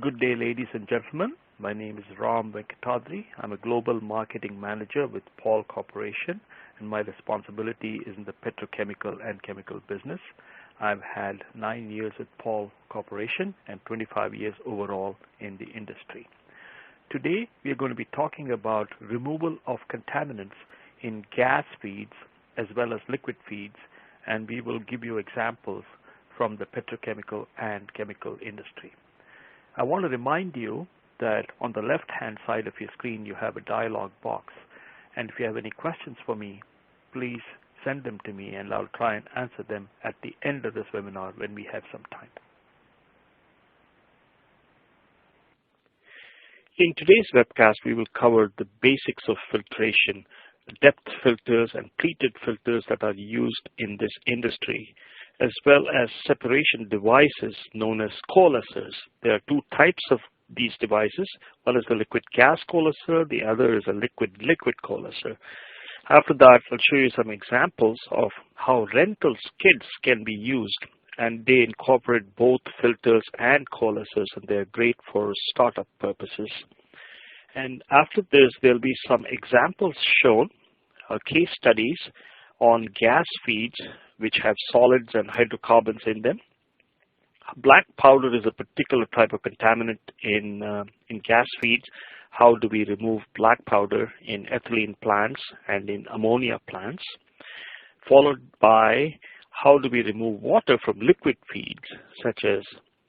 Good day, ladies and gentlemen. My name is Ram Venkatadri. I'm a global marketing manager with Paul Corporation, and my responsibility is in the petrochemical and chemical business. I've had 9 years with Paul Corporation and 25 years overall in the industry. Today, we are going to be talking about removal of contaminants in gas feeds as well as liquid feeds, and we will give you examples from the petrochemical and chemical industry. I want to remind you that on the left-hand side of your screen, you have a dialog box. And if you have any questions for me, please send them to me and I'll try and answer them at the end of this webinar when we have some time. In today's webcast, we will cover the basics of filtration, depth filters and pleated filters that are used in this industry, as well as separation devices known as coalescers. There are two types of these devices. One is the liquid gas coalescer, the other is a liquid-liquid coalescer. After that, I'll show you some examples of how rental skids can be used, and they incorporate both filters and coalescers, and they're great for startup purposes. And after this, there'll be some examples shown, case studies on gas feeds which have solids and hydrocarbons in them. Black powder is a particular type of contaminant in gas feeds. How do we remove black powder in ethylene plants and in ammonia plants? Followed by how do we remove water from liquid feeds such as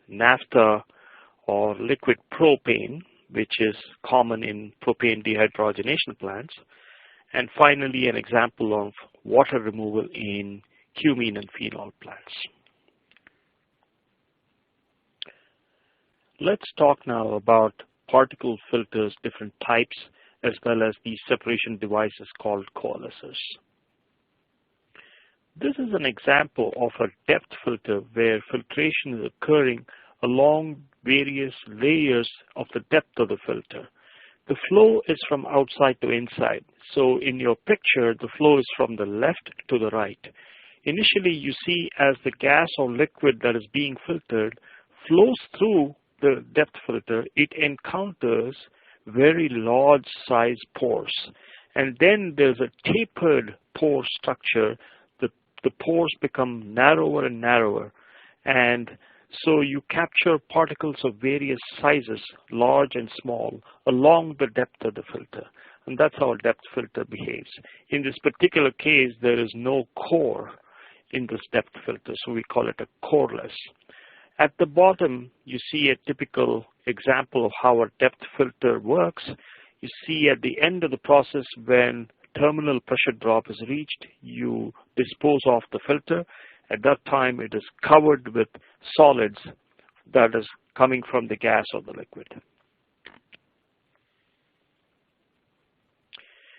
naphtha or liquid propane, which is common in propane dehydrogenation plants. And finally, an example of water removal in cumene and phenol plants. Let's talk now about particle filters, different types, as well as these separation devices called coalescers. This is an example of a depth filter where filtration is occurring along various layers of the depth of the filter. The flow is from outside to inside. So in your picture, the flow is from the left to the right. Initially, you see as the gas or liquid that is being filtered flows through the depth filter, it encounters very large size pores. And then there's a tapered pore structure. The pores become narrower and narrower. And so you capture particles of various sizes, large and small, along the depth of the filter. And that's how a depth filter behaves. In this particular case, there is no core in this depth filter, so we call it a coreless. At the bottom, you see a typical example of how a depth filter works. You see at the end of the process, when terminal pressure drop is reached, you dispose of the filter. At that time, it is covered with solids that is coming from the gas or the liquid.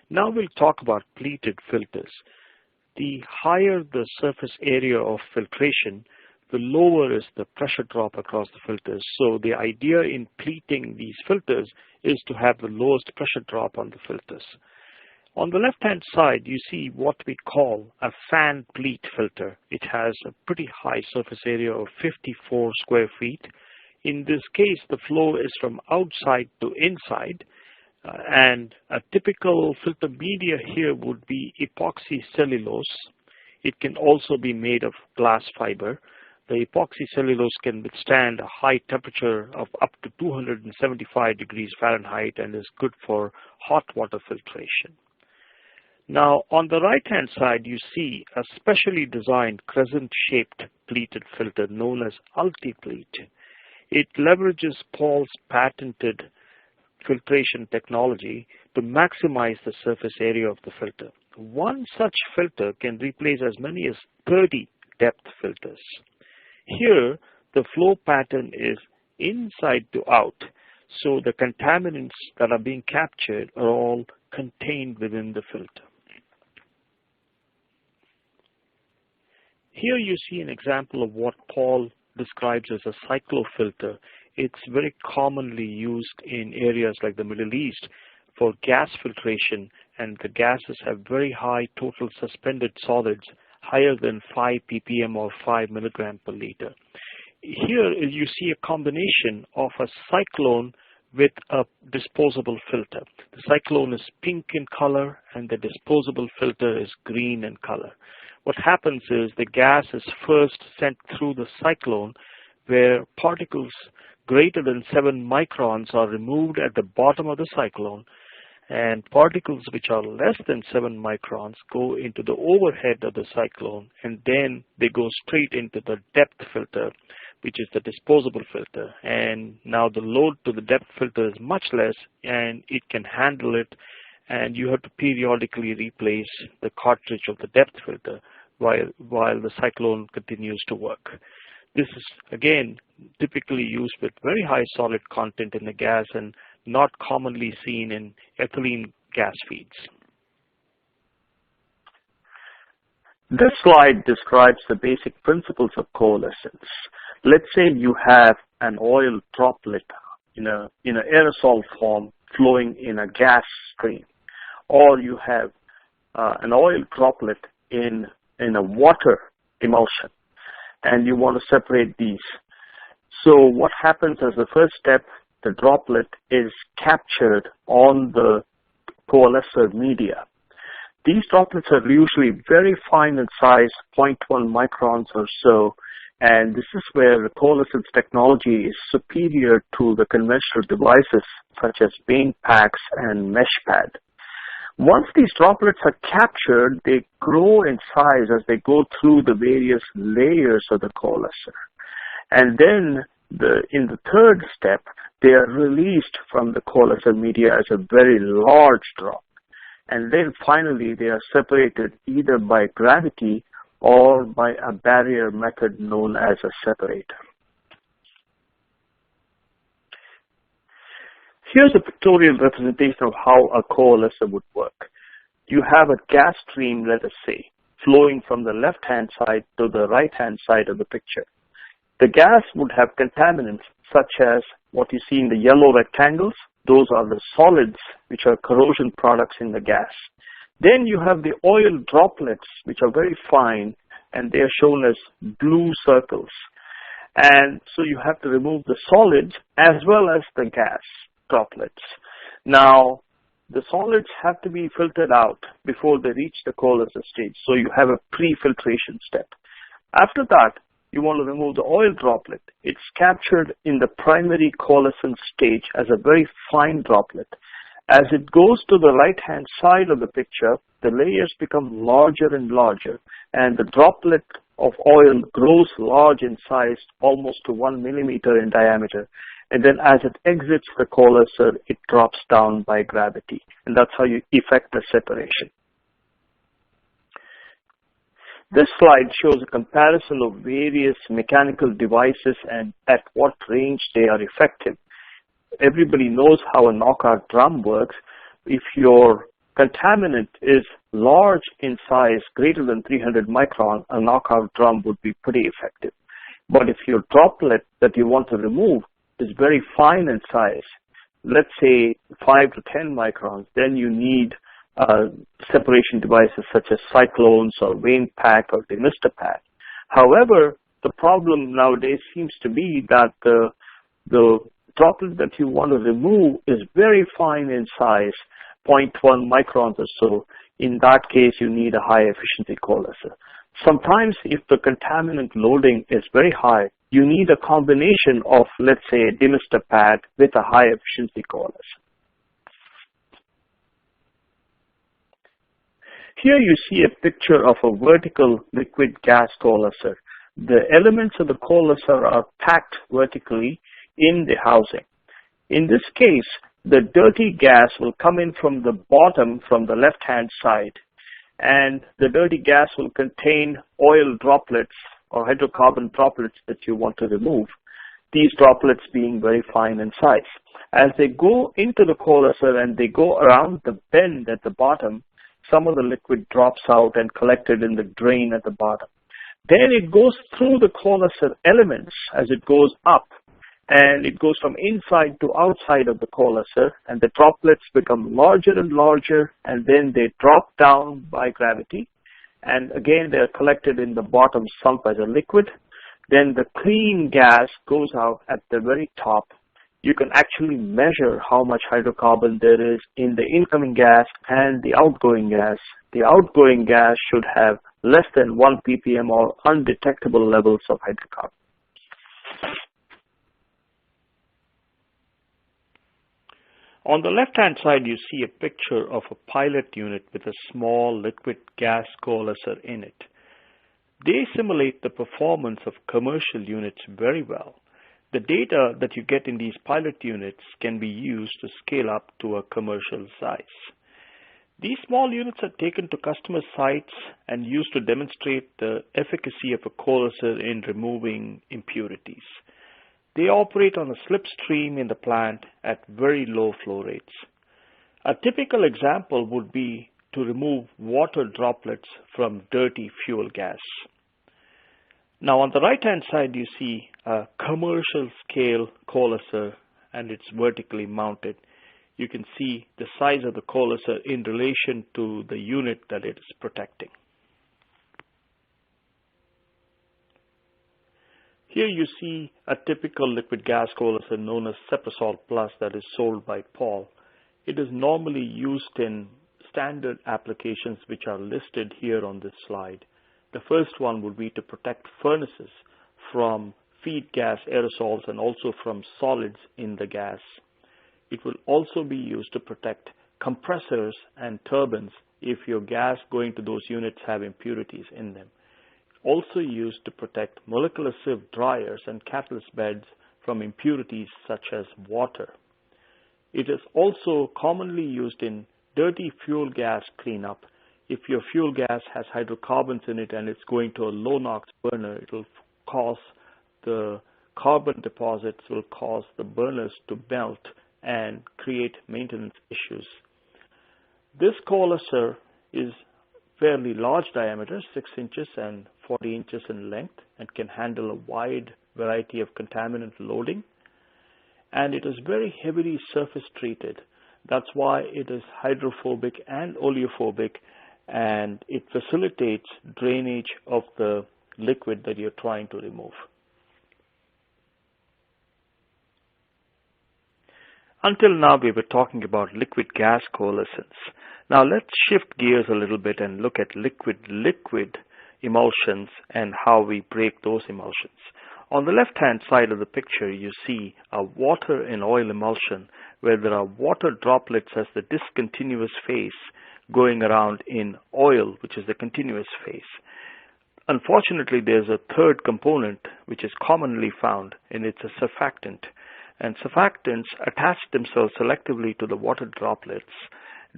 Now we'll talk about pleated filters. The higher the surface area of filtration, the lower is the pressure drop across the filters. So the idea in pleating these filters is to have the lowest pressure drop on the filters. On the left-hand side, you see what we call a fan pleat filter. It has a pretty high surface area of 54 square feet. In this case, the flow is from outside to inside. And a typical filter media here would be epoxy cellulose. It can also be made of glass fiber. The epoxy cellulose can withstand a high temperature of up to 275 degrees Fahrenheit and is good for hot water filtration. Now, on the right-hand side, you see a specially designed crescent-shaped pleated filter known as UltiPleat. It leverages Paul's patented filtration technology to maximize the surface area of the filter. One such filter can replace as many as 30 depth filters. Here, the flow pattern is inside to out, so the contaminants that are being captured are all contained within the filter. Here you see an example of what Paul describes as a cyclofilter. It's very commonly used in areas like the Middle East for gas filtration, and the gases have very high total suspended solids, higher than 5 ppm or 5 milligram per liter. Here you see a combination of a cyclone with a disposable filter. The cyclone is pink in color and the disposable filter is green in color. What happens is the gas is first sent through the cyclone, where particles greater than 7 microns are removed at the bottom of the cyclone, and particles which are less than 7 microns go into the overhead of the cyclone, and then they go straight into the depth filter, which is the disposable filter. And now the load to the depth filter is much less, and it can handle it, and you have to periodically replace the cartridge of the depth filter while the cyclone continues to work. This is, again, typically used with very high solid content in the gas and not commonly seen in ethylene gas feeds. This slide describes the basic principles of coalescence. Let's say you have an oil droplet in an aerosol form flowing in a gas stream, or you have an oil droplet in a water emulsion, and you want to separate these. So what happens as the first step, the droplet is captured on the coalescer media. These droplets are usually very fine in size, 0.1 microns or so, and this is where the coalescence technology is superior to the conventional devices such as vein packs and mesh pad. Once these droplets are captured, they grow in size as they go through the various layers of the coalescer. And then in the third step, they are released from the coalescer media as a very large drop. And then finally, they are separated either by gravity or by a barrier method known as a separator. Here's a pictorial representation of how a coalescer would work. You have a gas stream, let us say, flowing from the left-hand side to the right-hand side of the picture. The gas would have contaminants such as what you see in the yellow rectangles. Those are the solids which are corrosion products in the gas. Then you have the oil droplets, which are very fine, and they are shown as blue circles. And so you have to remove the solids as well as the gas droplets. Now, the solids have to be filtered out before they reach the coalescer stage. So you have a pre-filtration step. After that, you want to remove the oil droplet. It's captured in the primary coalescence stage as a very fine droplet. As it goes to the right-hand side of the picture, the layers become larger and larger, and the droplet of oil grows large in size, almost to 1 millimeter in diameter. And then as it exits the coalescer, it drops down by gravity. And that's how you effect the separation. This slide shows a comparison of various mechanical devices and at what range they are effective. Everybody knows how a knockout drum works. If your contaminant is large in size, greater than 300 micron, a knockout drum would be pretty effective. But if your droplet that you want to remove is very fine in size, let's say 5 to 10 microns, then you need separation devices such as cyclones or vein pack or demister pad. However, the problem nowadays seems to be that the droplet that you want to remove is very fine in size, 0.1 microns or so. In that case, you need a high efficiency coalescer. Sometimes if the contaminant loading is very high, you need a combination of, let's say, a demister pad with a high efficiency coalescer. Here you see a picture of a vertical liquid gas coalescer. The elements of the coalescer are packed vertically in the housing. In this case, the dirty gas will come in from the bottom, from the left-hand side, and the dirty gas will contain oil droplets or hydrocarbon droplets that you want to remove, these droplets being very fine in size. As they go into the coalescer and they go around the bend at the bottom, some of the liquid drops out and collected in the drain at the bottom. Then it goes through the coalescer elements as it goes up, and it goes from inside to outside of the coalescer, and the droplets become larger and larger, and then they drop down by gravity. And again, they are collected in the bottom sump as a liquid. then the clean gas goes out at the very top. You can actually measure how much hydrocarbon there is in the incoming gas and the outgoing gas. The outgoing gas should have less than 1 ppm or undetectable levels of hydrocarbon. On the left-hand side, you see a picture of a pilot unit with a small liquid gas coalescer in it. They simulate the performance of commercial units very well. The data that you get in these pilot units can be used to scale up to a commercial size. These small units are taken to customer sites and used to demonstrate the efficacy of a coalescer in removing impurities. They operate on a slipstream in the plant at very low flow rates. A typical example would be to remove water droplets from dirty fuel gas. Now on the right-hand side, you see a commercial scale coalescer, and it's vertically mounted. You can see the size of the coalescer in relation to the unit that it is protecting. Here you see a typical liquid gas coalescer known as Seprasol Plus that is sold by Paul. It is normally used in standard applications which are listed here on this slide. The first one would be to protect furnaces from feed gas aerosols and also from solids in the gas. It will also be used to protect compressors and turbines if your gas going to those units have impurities in them. Also used to protect molecular sieve dryers and catalyst beds from impurities such as water. It is also commonly used in dirty fuel gas cleanup. If your fuel gas has hydrocarbons in it and it's going to a low NOx burner, it will cause the carbon deposits will cause the burners to melt and create maintenance issues. This coalescer is fairly large diameter, 6 inches and 40 inches in length, and can handle a wide variety of contaminant loading. And it is very heavily surface treated. That's why it is hydrophobic and oleophobic, and it facilitates drainage of the liquid that you're trying to remove. Until now, we were talking about liquid gas coalescents. Now let's shift gears a little bit and look at liquid-liquid emulsions and how we break those emulsions. On the left-hand side of the picture, you see a water and oil emulsion where there are water droplets as the discontinuous phase going around in oil, which is the continuous phase. Unfortunately, there's a third component which is commonly found, and it's a surfactant. And surfactants attach themselves selectively to the water droplets,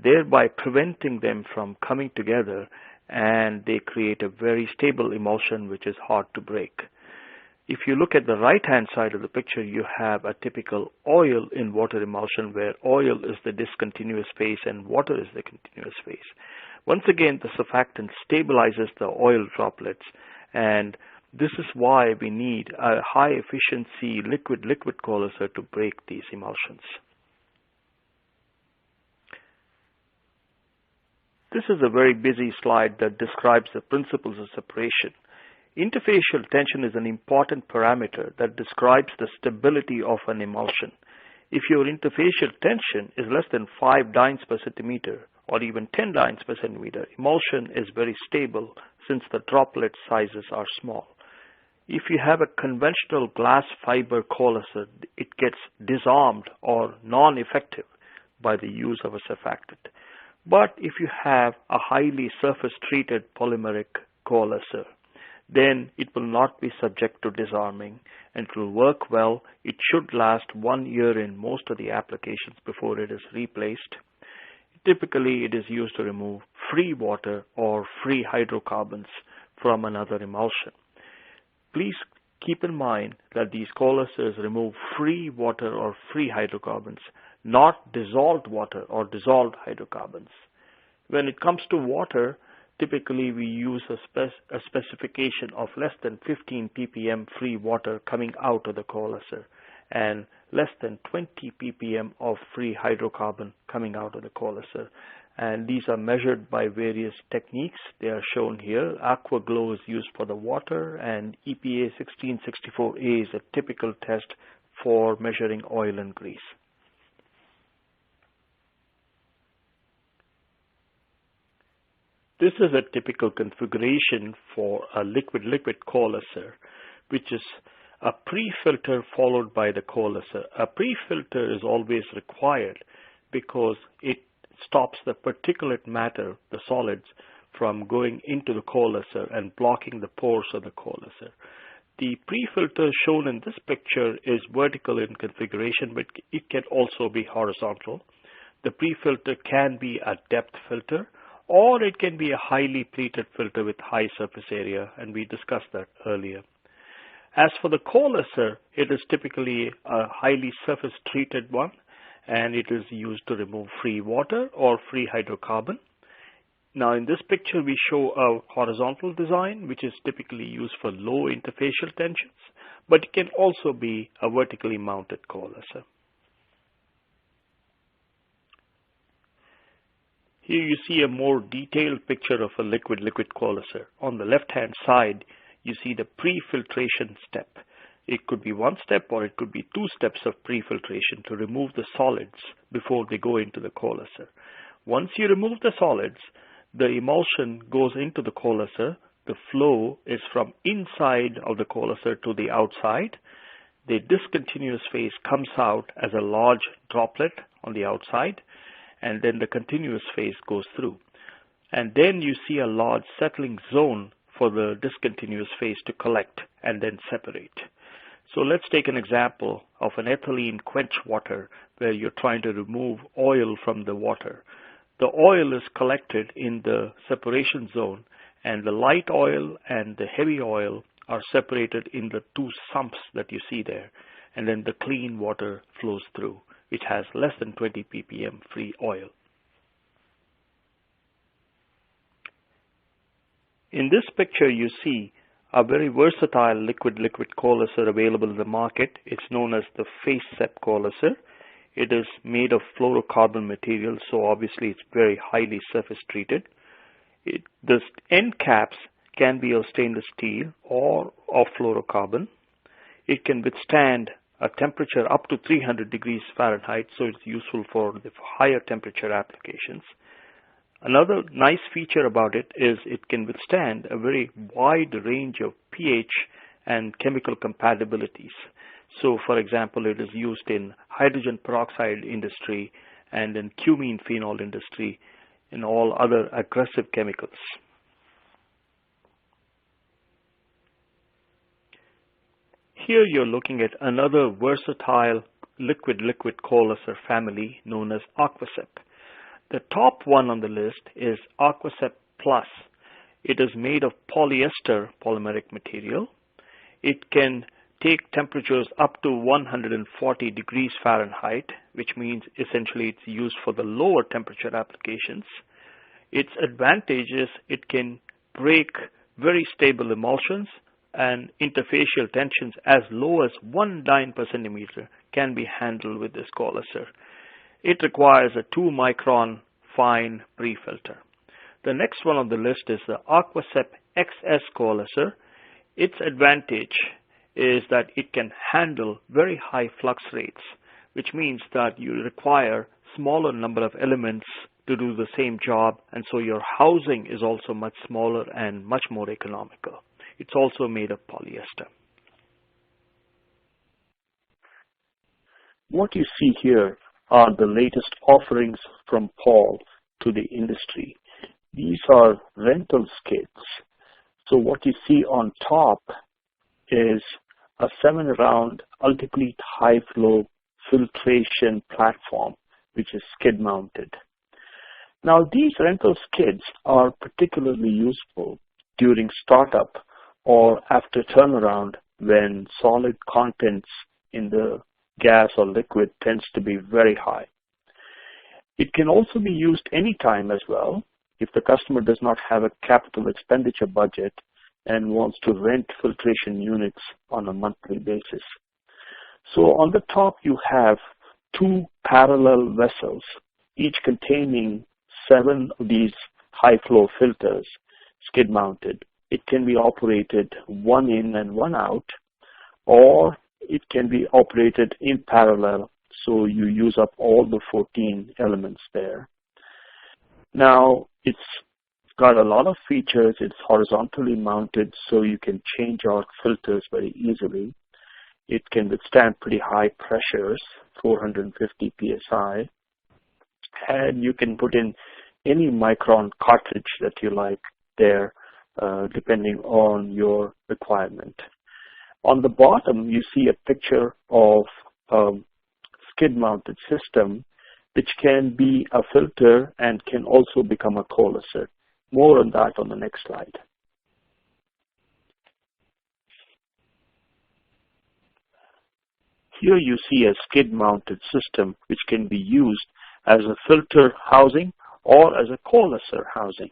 thereby preventing them from coming together, and they create a very stable emulsion which is hard to break. If you look at the right-hand side of the picture, you have a typical oil in water emulsion where oil is the discontinuous phase and water is the continuous phase. Once again, the surfactant stabilizes the oil droplets, and this is why we need a high-efficiency liquid-liquid coalescer to break these emulsions. This is a very busy slide that describes the principles of separation. Interfacial tension is an important parameter that describes the stability of an emulsion. If your interfacial tension is less than 5 dynes per centimeter or even 10 dynes per centimeter, emulsion is very stable since the droplet sizes are small. If you have a conventional glass fiber coalescer, it gets disarmed or non-effective by the use of a surfactant. But if you have a highly surface-treated polymeric coalescer, then it will not be subject to disarming and it will work well. It should last 1 year in most of the applications before it is replaced. Typically, it is used to remove free water or free hydrocarbons from another emulsion. Please keep in mind that these coalescers remove free water or free hydrocarbons, not dissolved water or dissolved hydrocarbons. When it comes to water, typically we use a specification of less than 15 ppm free water coming out of the coalescer and less than 20 ppm of free hydrocarbon coming out of the coalescer. and these are measured by various techniques. They are shown here. AquaGlow is used for the water, and EPA 1664A is a typical test for measuring oil and grease. This is a typical configuration for a liquid-liquid coalescer, which is a pre-filter followed by the coalescer. A pre-filter is always required because it stops the particulate matter, the solids, from going into the coalescer and blocking the pores of the coalescer. The pre-filter shown in this picture is vertical in configuration, but it can also be horizontal. The pre-filter can be a depth filter, or it can be a highly pleated filter with high surface area, and we discussed that earlier. As for the coalescer, it is typically a highly surface treated one, and it is used to remove free water or free hydrocarbon. Now in this picture we show a horizontal design, which is typically used for low interfacial tensions, but it can also be a vertically mounted coalescer. Here you see a more detailed picture of a liquid-liquid coalescer. On the left-hand side, you see the pre-filtration step. It could be one step or it could be two steps of pre-filtration to remove the solids before they go into the coalescer. Once you remove the solids, the emulsion goes into the coalescer. The flow is from inside of the coalescer to the outside. The discontinuous phase comes out as a large droplet on the outside, and then the continuous phase goes through. And then you see a large settling zone for the discontinuous phase to collect and then separate. So let's take an example of an ethylene quench water where you're trying to remove oil from the water. The oil is collected in the separation zone, and the light oil and the heavy oil are separated in the two sumps that you see there, and then the clean water flows through, which has less than 20 ppm free oil. In this picture you see a very versatile liquid-liquid coalescer available in the market. It's known as the FaceSep coalescer. It is made of fluorocarbon material, so obviously it's very highly surface treated. The end caps can be of stainless steel or of fluorocarbon. It can withstand a temperature up to 300 degrees Fahrenheit, so it's useful for the higher temperature applications. Another nice feature about it is it can withstand a very wide range of pH and chemical compatibilities. So for example, it is used in hydrogen peroxide industry and in cumene phenol industry and all other aggressive chemicals. Here you're looking at another versatile liquid-liquid coalescer family known as AquaSep. The top one on the list is AquaSep Plus. It is made of polyester polymeric material. It can take temperatures up to 140 degrees Fahrenheit, which means essentially it's used for the lower temperature applications. Its advantage is it can break very stable emulsions, and interfacial tensions as low as 1 dyne per centimeter can be handled with this coalescer. It requires a 2 micron fine pre-filter. The next one on the list is the AquaSep XS coalescer. Its advantage is that it can handle very high flux rates, which means that you require smaller number of elements to do the same job, and so your housing is also much smaller and much more economical. It's also made of polyester. What you see here are the latest offerings from Paul to the industry. These are rental skids. So what you see on top is a 7-round Ultiplete high flow filtration platform, which is skid mounted. Now these rental skids are particularly useful during startup or after turnaround when solid contents in the gas or liquid tends to be very high. It can also be used anytime as well if the customer does not have a capital expenditure budget and wants to rent filtration units on a monthly basis. So on the top you have 2 parallel vessels, each containing 7 of these high flow filters, skid mounted. It can be operated one in and one out, or it can be operated in parallel, so you use up all the 14 elements there. Now, it's got a lot of features. It's horizontally mounted, so you can change out filters very easily. It can withstand pretty high pressures, 450 psi, and you can put in any micron cartridge that you like there, depending on your requirement. On the bottom, you see a picture of a skid-mounted system, which can be a filter and can also become a coalescer. More on that on the next slide. Here you see a skid-mounted system which can be used as a filter housing or as a coalescer housing.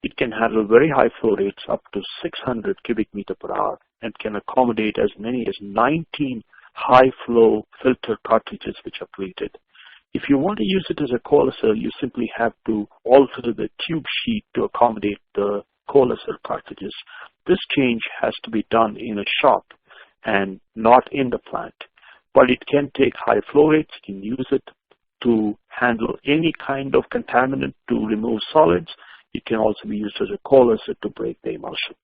It can handle very high flow rates up to 600 cubic meter per hour and can accommodate as many as 19 high flow filter cartridges which are plated. If you want to use it as a coalescer, you simply have to alter the tube sheet to accommodate the coalescer cartridges. This change has to be done in a shop and not in the plant. But it can take high flow rates. You can use it to handle any kind of contaminant to remove solids. It can also be used as a coalescer to break the emulsion.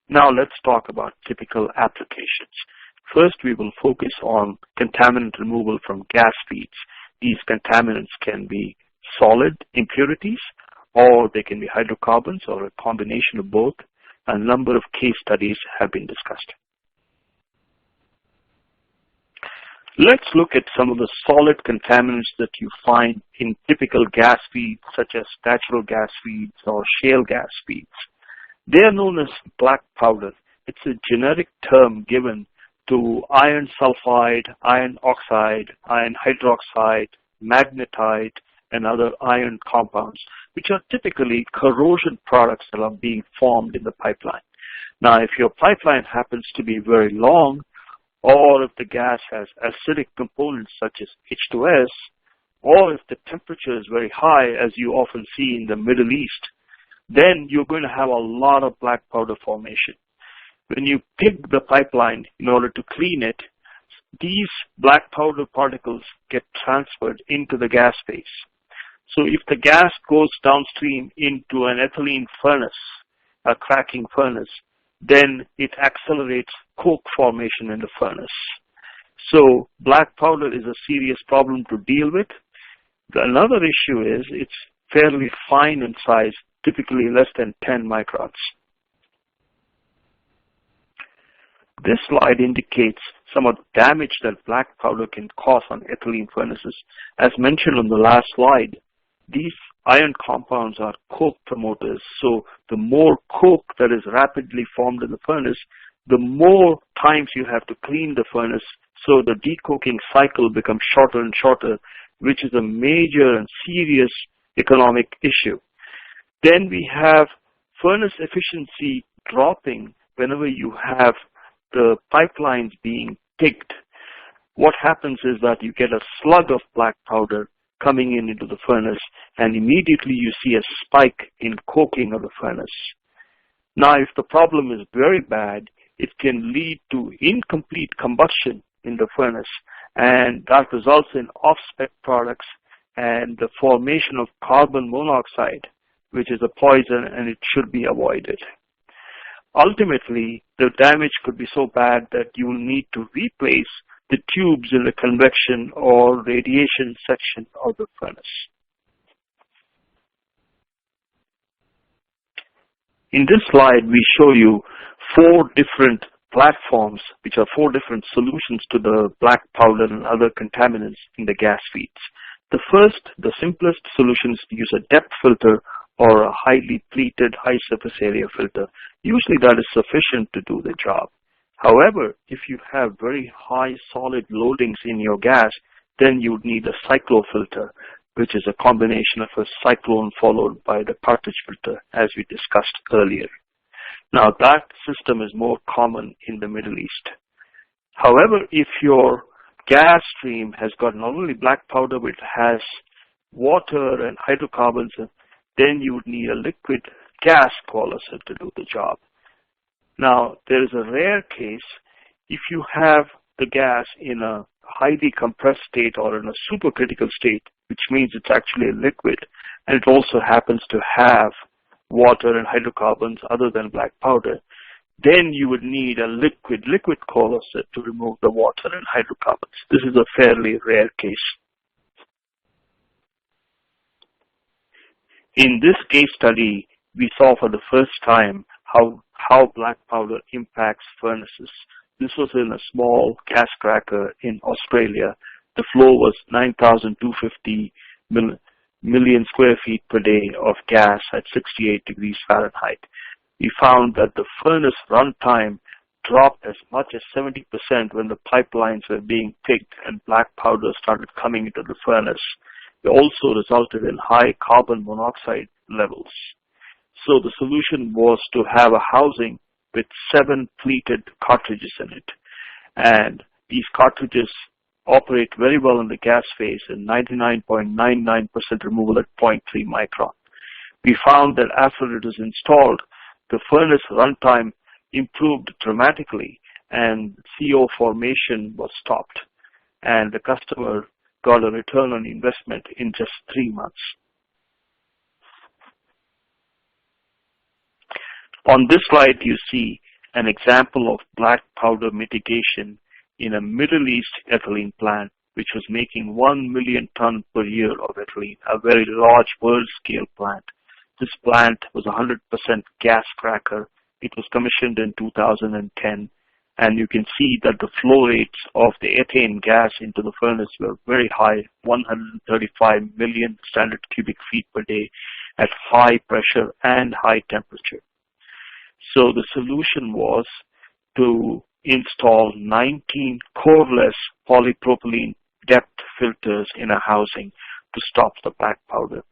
Now let's talk about typical applications. First, we will focus on contaminant removal from gas feeds. These contaminants can be solid impurities, or they can be hydrocarbons, or a combination of both. A number of case studies have been discussed. Let's look at some of the solid contaminants that you find in typical gas feeds, such as natural gas feeds or shale gas feeds. They are known as black powder. It's a generic term given to iron sulfide, iron oxide, iron hydroxide, magnetite, and other iron compounds, which are typically corrosion products that are being formed in the pipeline. Now, if your pipeline happens to be very long, or if the gas has acidic components such as H2S, or if the temperature is very high, as you often see in the Middle East, then you're going to have a lot of black powder formation. When you pig the pipeline in order to clean it, these black powder particles get transferred into the gas phase. So if the gas goes downstream into an ethylene furnace, a cracking furnace, then it accelerates coke formation in the furnace. So black powder is a serious problem to deal with. Another issue is it's fairly fine in size, typically less than 10 microns. This slide indicates some of the damage that black powder can cause on ethylene furnaces. As mentioned on the last slide, these iron compounds are coke promoters, so the more coke that is rapidly formed in the furnace, the more times you have to clean the furnace, so the decoking cycle becomes shorter and shorter, which is a major and serious economic issue. Then we have furnace efficiency dropping whenever you have the pipelines being pigged. What happens is that you get a slug of black powder coming into the furnace, and immediately you see a spike in coking of the furnace. Now, if the problem is very bad, it can lead to incomplete combustion in the furnace, and that results in off-spec products and the formation of carbon monoxide, which is a poison and it should be avoided. Ultimately, the damage could be so bad that you will need to replace the tubes in the convection or radiation section of the furnace. In this slide, we show you 4 different platforms, which are 4 different solutions to the black powder and other contaminants in the gas feeds. The first, the simplest solution is to use a depth filter or a highly pleated high surface area filter. Usually that is sufficient to do the job. However, if you have very high solid loadings in your gas, then you would need a cyclofilter, which is a combination of a cyclone followed by the cartridge filter, as we discussed earlier. Now, that system is more common in the Middle East. However, if your gas stream has got not only black powder, but it has water and hydrocarbons, then you would need a liquid gas coalescer to do the job. Now, there is a rare case if you have the gas in a highly compressed state or in a supercritical state, which means it's actually a liquid, and it also happens to have water and hydrocarbons other than black powder, then you would need a liquid coalescer to remove the water and hydrocarbons. This is a fairly rare case. In this case study, we saw for the first time how black powder impacts furnaces. This was in a small gas cracker in Australia. The flow was 9,250 million square feet per day of gas at 68 degrees Fahrenheit. We found that the furnace runtime dropped as much as 70% when the pipelines were being picked and black powder started coming into the furnace. It also resulted in high carbon monoxide levels. So the solution was to have a housing with 7 pleated cartridges in it. And these cartridges operate very well in the gas phase and 99.99% removal at 0.3 micron. We found that after it was installed, the furnace runtime improved dramatically and CO formation was stopped. And the customer got a return on investment in just 3 months. On this slide, you see an example of black powder mitigation in a Middle East ethylene plant, which was making 1 million ton per year of ethylene, a very large world-scale plant. This plant was 100% gas cracker. It was commissioned in 2010, and you can see that the flow rates of the ethane gas into the furnace were very high, 135 million standard cubic feet per day at high pressure and high temperature. So the solution was to install 19 coreless polypropylene depth filters in a housing to stop the black powder.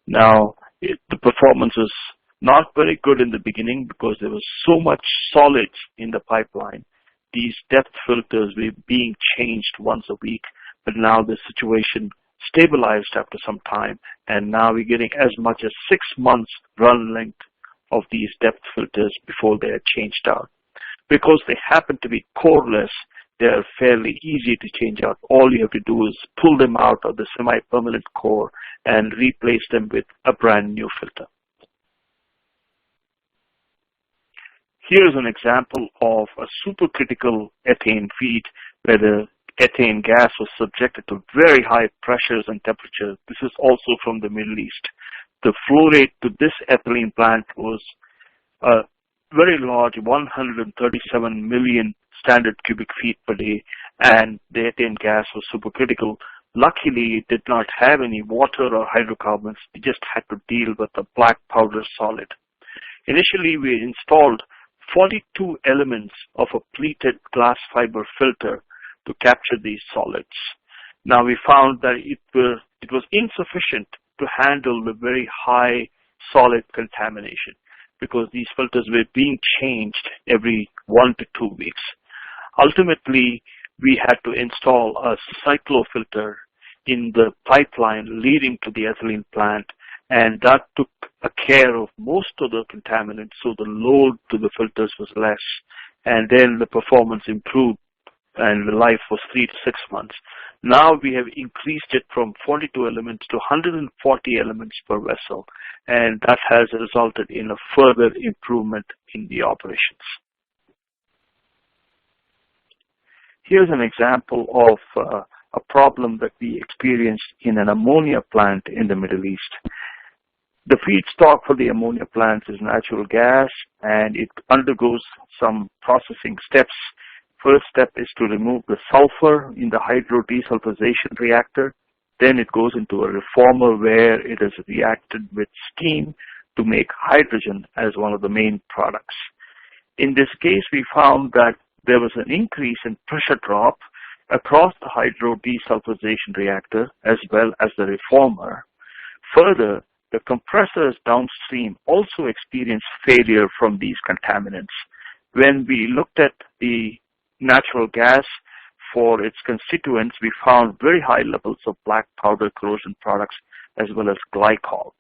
Now, the performance was not very good in the beginning because there was so much solids in the pipeline. These depth filters were being changed once a week, but now the situation stabilized after some time, and now we're getting as much as 6 months run length of these depth filters before they are changed out. Because they happen to be coreless, they are fairly easy to change out. All you have to do is pull them out of the semi-permanent core and replace them with a brand new filter. Here's an example of a supercritical ethane feed where the ethane gas was subjected to very high pressures and temperatures. This is also from the Middle East. The flow rate to this ethylene plant was a very large 137 million standard cubic feet per day, and the ethane gas was supercritical. Luckily, it did not have any water or hydrocarbons. It just had to deal with the black powder solid. Initially, we installed 42 elements of a pleated glass fiber filter to capture these solids. Now, we found that it was insufficient to handle the very high solid contamination because these filters were being changed every 1 to 2 weeks. Ultimately, we had to install a cyclofilter in the pipeline leading to the ethylene plant, and that took care of most of the contaminants, so the load to the filters was less, and then the performance improved, and the life was 3 to 6 months. Now we have increased it from 42 elements to 140 elements per vessel, and that has resulted in a further improvement in the operations. Here's an example of a problem that we experienced in an ammonia plant in the Middle East. The feedstock for the ammonia plant is natural gas, and it undergoes some processing steps. First step is to remove the sulfur in the hydrodesulfurization reactor. Then it goes into a reformer where it is reacted with steam to make hydrogen as one of the main products. In this case, we found that there was an increase in pressure drop across the hydrodesulfurization reactor as well as the reformer. Further, the compressors downstream also experienced failure from these contaminants. When we looked at the natural gas for its constituents, we found very high levels of black powder corrosion products as well as glycol.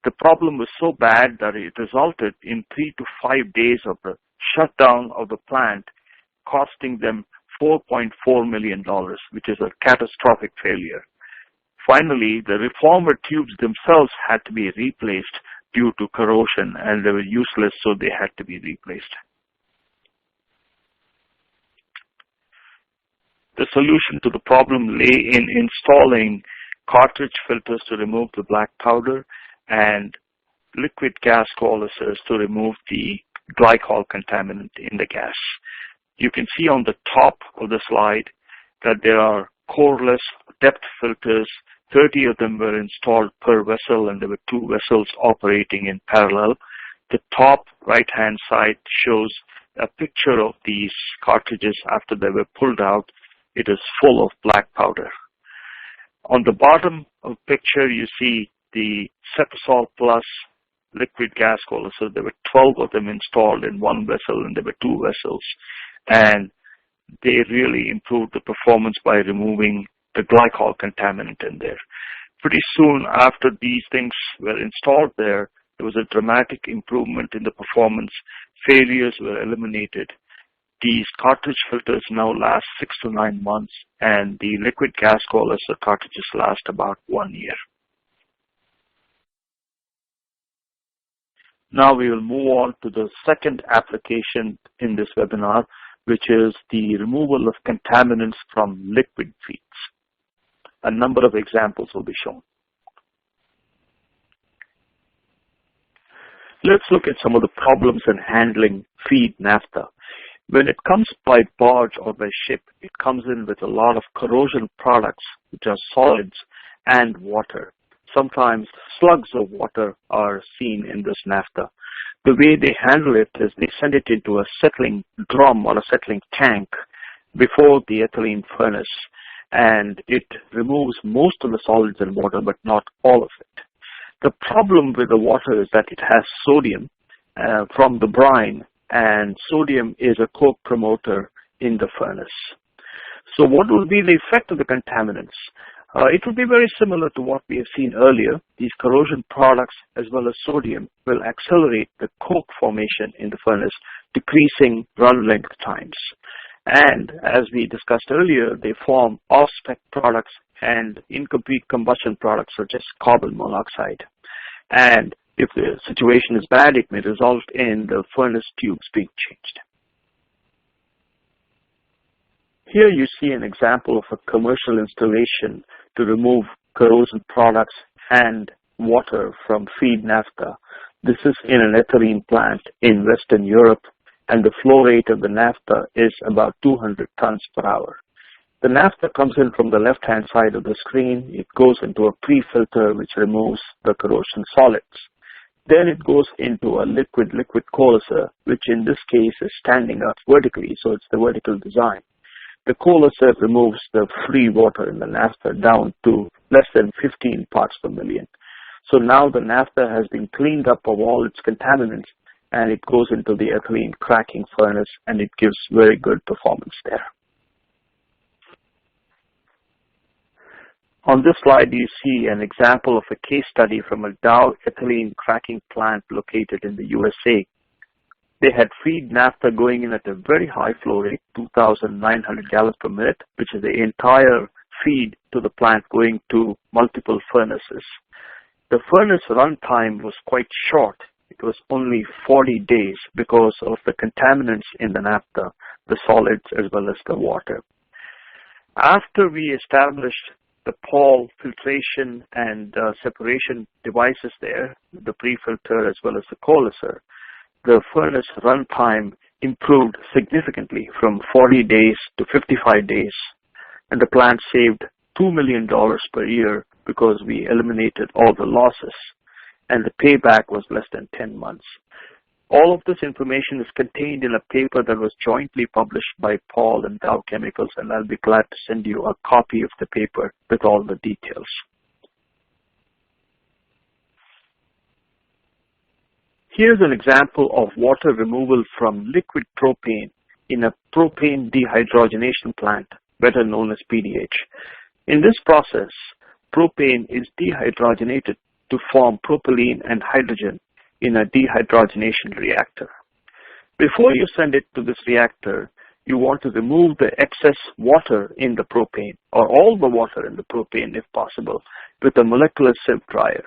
The problem was so bad that it resulted in 3 to 5 days of the shutdown of the plant, costing them $4.4 million, which is a catastrophic failure. Finally, the reformer tubes themselves had to be replaced due to corrosion, and they were useless, so they had to be replaced. The solution to the problem lay in installing cartridge filters to remove the black powder and liquid gas coalescers to remove the glycol contaminant in the gas. You can see on the top of the slide that there are coreless depth filters. 30 of them were installed per vessel, and there were 2 vessels operating in parallel. The top right-hand side shows a picture of these cartridges after they were pulled out. It is full of black powder. On the bottom of the picture, you see the Cepasol Plus liquid gas coalescer. There were 12 of them installed in one vessel, and there were 2 vessels. And they really improved the performance by removing the glycol contaminant in there. Pretty soon after these things were installed there was a dramatic improvement in the performance. Failures were eliminated. These cartridge filters now last 6 to 9 months, and the liquid gas coalescer cartridges last about 1 year. Now we will move on to the second application in this webinar, which is the removal of contaminants from liquid feeds. A number of examples will be shown. Let's look at some of the problems in handling feed naphtha. When it comes by barge or by ship, it comes in with a lot of corrosion products, which are solids, and water. Sometimes slugs of water are seen in this naphtha. The way they handle it is they send it into a settling drum or a settling tank before the ethylene furnace, and it removes most of the solids and water, but not all of it. The problem with the water is that it has sodium from the brine, and sodium is a coke promoter in the furnace. So what will be the effect of the contaminants? It will be very similar to what we have seen earlier. These corrosion products as well as sodium will accelerate the coke formation in the furnace, decreasing run length times. And as we discussed earlier, they form off-spec products and incomplete combustion products such as carbon monoxide. And if the situation is bad, it may result in the furnace tubes being changed. Here you see an example of a commercial installation to remove corrosion products and water from feed naphtha. This is in an ethylene plant in Western Europe, and the flow rate of the naphtha is about 200 tons per hour. The naphtha comes in from the left-hand side of the screen. It goes into a pre-filter which removes the corrosion solids. Then it goes into a liquid coalescer, which in this case is standing up vertically, so it's the vertical design. The coalescer removes the free water in the naphtha down to less than 15 parts per million. So now the naphtha has been cleaned up of all its contaminants, and it goes into the ethylene cracking furnace, and it gives very good performance there. On this slide, you see an example of a case study from a Dow ethylene cracking plant located in the USA. They had feed naphtha going in at a very high flow rate, 2,900 gallons per minute, which is the entire feed to the plant going to multiple furnaces. The furnace runtime was quite short. It was only 40 days because of the contaminants in the naphtha, the solids as well as the water. After we established the Paul filtration and separation devices there, the pre-filter as well as the coalescer, the furnace runtime improved significantly from 40 days to 55 days, and the plant saved $2 million per year because we eliminated all the losses, and the payback was less than 10 months. All of this information is contained in a paper that was jointly published by Paul and Dow Chemicals, and I'll be glad to send you a copy of the paper with all the details. Here's an example of water removal from liquid propane in a propane dehydrogenation plant better known as PDH. In this process, propane is dehydrogenated to form propylene and hydrogen in a dehydrogenation reactor. Before you send it to this reactor, you want to remove the excess water in the propane, or all the water in the propane if possible, with a molecular sieve dryer.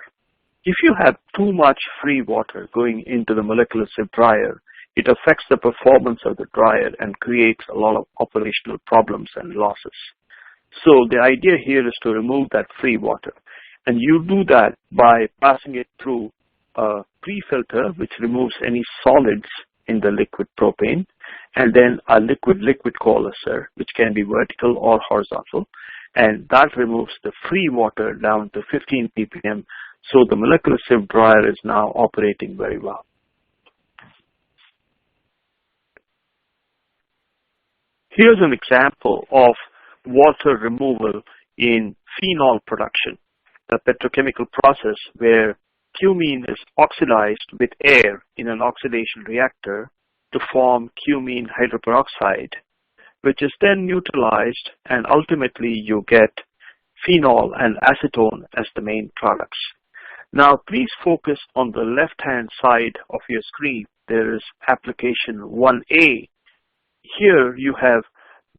If you have too much free water going into the molecular sieve dryer, it affects the performance of the dryer and creates a lot of operational problems and losses. So the idea here is to remove that free water. And you do that by passing it through a pre-filter, which removes any solids in the liquid propane, and then a liquid-liquid coalescer, which can be vertical or horizontal, and that removes the free water down to 15 ppm, so the molecular sieve dryer is now operating very well. Here's an example of water removal in phenol production, a petrochemical process where cumene is oxidized with air in an oxidation reactor to form cumene hydroperoxide, which is then neutralized, and ultimately you get phenol and acetone as the main products. Now please focus on the left-hand side of your screen. There is application 1A. Here you have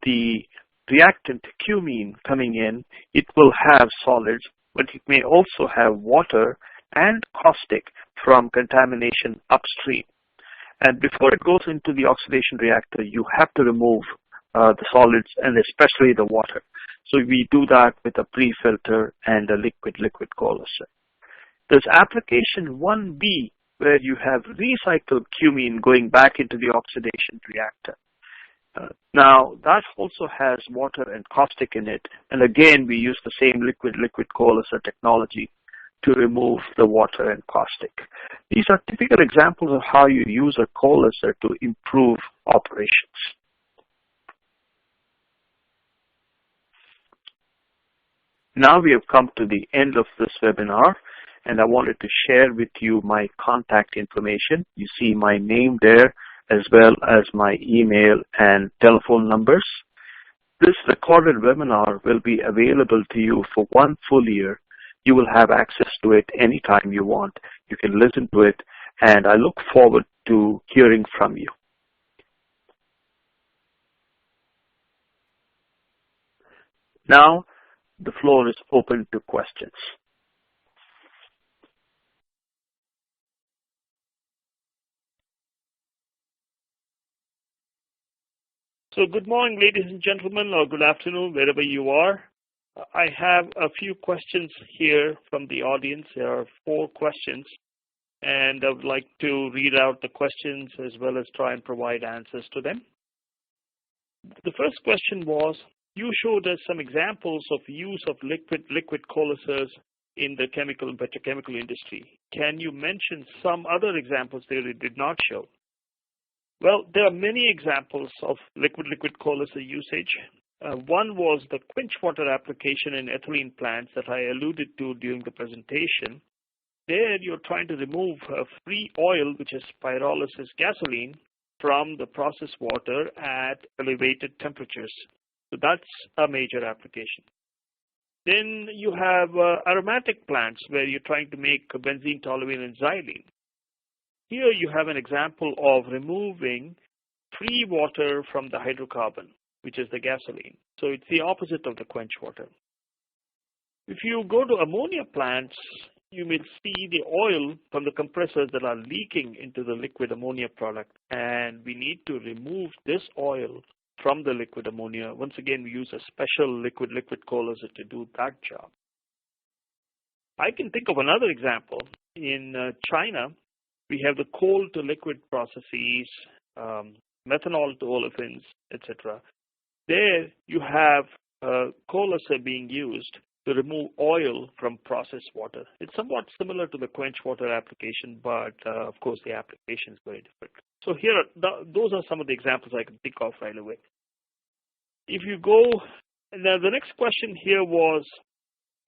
the reactant cumene coming in. It will have solids, but it may also have water and caustic from contamination upstream. And before it goes into the oxidation reactor, you have to remove the solids and especially the water. So we do that with a pre-filter and a liquid-liquid coalescer. There's application 1B, where you have recycled cumene going back into the oxidation reactor. Now, that also has water and caustic in it. And again, we use the same liquid-liquid coalescer technology to remove the water and caustic. These are typical examples of how you use a coalescer to improve operations. Now we have come to the end of this webinar, and I wanted to share with you my contact information. You see my name there, as well as my email and telephone numbers. This recorded webinar will be available to you for 1 full year. You will have access to it anytime you want. You can listen to it, and I look forward to hearing from you. Now, the floor is open to questions. So good morning, ladies and gentlemen, or good afternoon, wherever you are. I have a few questions here from the audience. There are 4 questions, and I would like to read out the questions as well as try and provide answers to them. The first question was, you showed us some examples of use of liquid-liquid coalescers in the chemical and petrochemical industry. Can you mention some other examples that you did not show? Well, there are many examples of liquid-liquid coalescer usage. One was the quench water application in ethylene plants that I alluded to during the presentation. There you're trying to remove free oil, which is pyrolysis gasoline, from the process water at elevated temperatures. So that's a major application. Then you have aromatic plants where you're trying to make benzene, toluene, and xylene. Here you have an example of removing free water from the hydrocarbon, which is the gasoline. So it's the opposite of the quench water. If you go to ammonia plants, you will see the oil from the compressors that are leaking into the liquid ammonia product, and we need to remove this oil from the liquid ammonia. Once again, we use a special liquid-liquid coalescer to do that job. I can think of another example. In China, we have the coal to liquid processes, methanol to olefins, etc. There you have coalescer being used to remove oil from processed water. It's somewhat similar to the quench water application, but of course the application is very different. So here, those are some of the examples I can think of right away. If you go, now the next question here was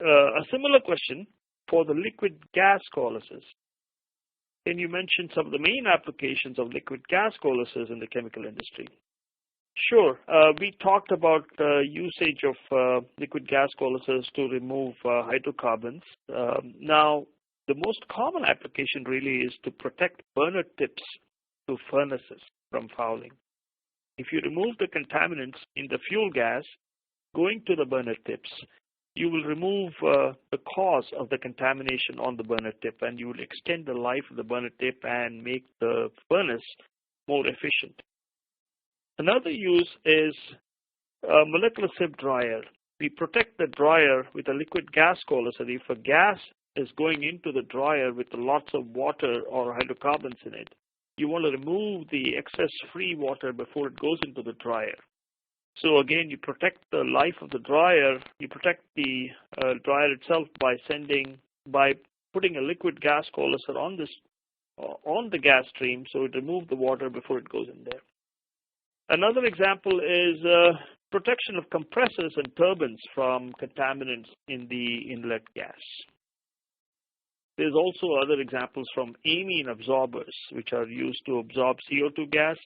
a similar question for the liquid gas coalescers. Can you mention some of the main applications of liquid gas coalescers in the chemical industry? Sure. We talked about the usage of liquid gas coalescers to remove hydrocarbons. Now, the most common application really is to protect burner tips to furnaces from fouling. If you remove the contaminants in the fuel gas going to the burner tips, you will remove the cause of the contamination on the burner tip, and you will extend the life of the burner tip and make the furnace more efficient. Another use is a molecular sieve dryer. We protect the dryer with a liquid gas coalescer. If a gas is going into the dryer with lots of water or hydrocarbons in it, you want to remove the excess free water before it goes into the dryer. So again, you protect the life of the dryer. You protect the dryer itself by putting a liquid gas coalescer on the gas stream, so it removes the water before it goes in there. Another example is protection of compressors and turbines from contaminants in the inlet gas. There's also other examples from amine absorbers, which are used to absorb CO2 gas,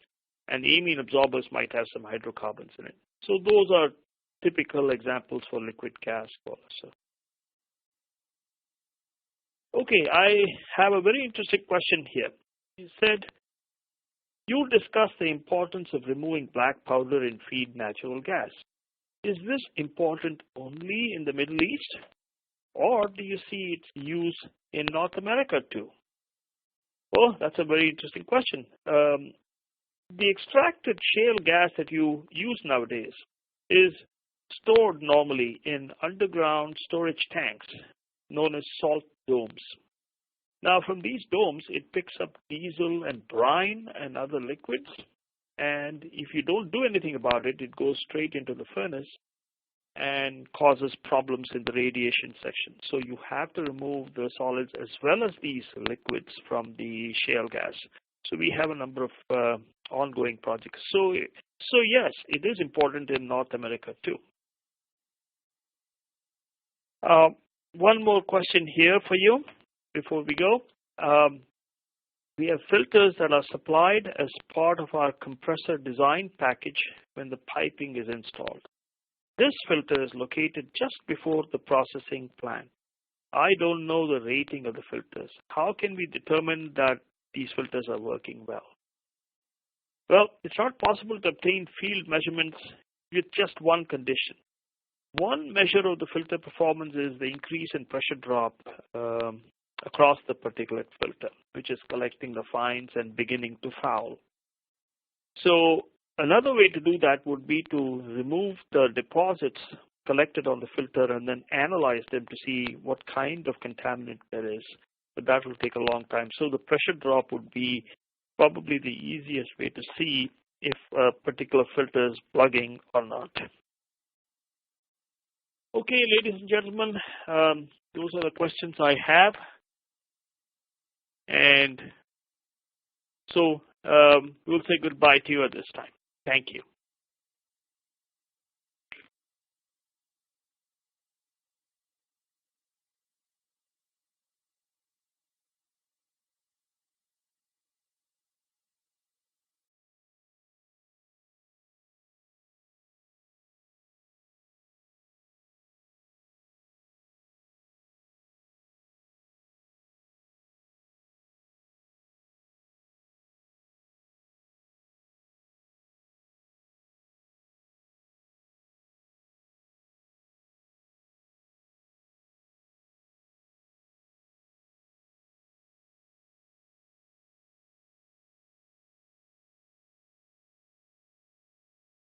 and amine absorbers might have some hydrocarbons in it. So those are typical examples for liquid gas coalescer. Okay, I have a very interesting question here. He said, you discussed the importance of removing black powder in feed natural gas. Is this important only in the Middle East, or do you see its use in North America too? Well, that's a very interesting question. The extracted shale gas that you use nowadays is stored normally in underground storage tanks known as salt domes. Now, from these domes, it picks up diesel and brine and other liquids, and if you don't do anything about it, it goes straight into the furnace and causes problems in the radiation section. So you have to remove the solids as well as these liquids from the shale gas. So we have a number of ongoing projects. So yes, it is important in North America too. One more question here for you before we go. We have filters that are supplied as part of our compressor design package when the piping is installed. This filter is located just before the processing plant. I don't know the rating of the filters. How can we determine that these filters are working well? Well, it's not possible to obtain field measurements with just one condition. One measure of the filter performance is the increase in pressure drop across the particulate filter, which is collecting the fines and beginning to foul. So another way to do that would be to remove the deposits collected on the filter and then analyze them to see what kind of contaminant there is. But that will take a long time. So the pressure drop would be probably the easiest way to see if a particular filter is plugging or not. Okay, ladies and gentlemen, those are the questions I have. And so we'll say goodbye to you at this time. Thank you.